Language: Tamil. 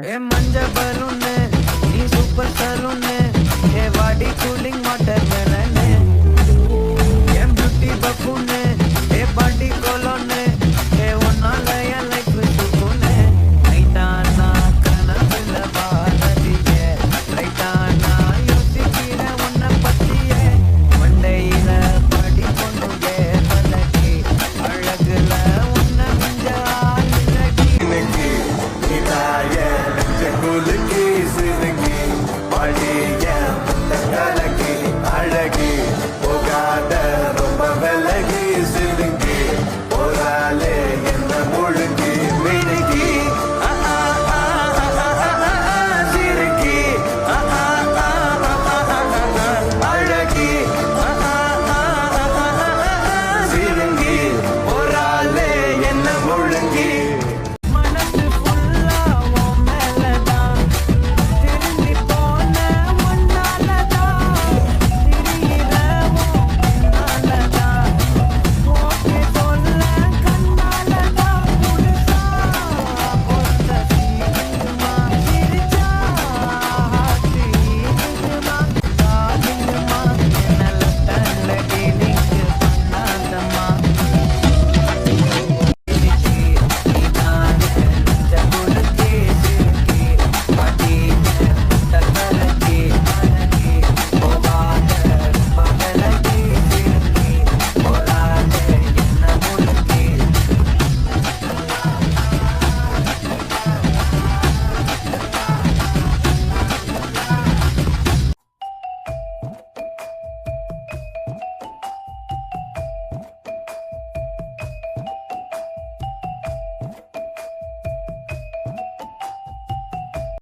ஏ மஞ்ச பலூனு நீ சூப்பர் சலூனு ஏ வாடி கூலிங் வாட்டர் மெலனு என் பியூட்டி பப்புனு ஏ பாடி கோலோனு ஏ ஒன்னால என் லைஃப் சுக்குனு நைட்டானா கனவுல பாரதியே ரைட்டானா யோசிக்கிற உன்னை பத்தியே மண்டையில படி கொண்டு ஏறலடி அழகுல உன்னை மிஞ்ச ஆளுலடி இன்னைக்கு இதாய நெஞ்ச கூலி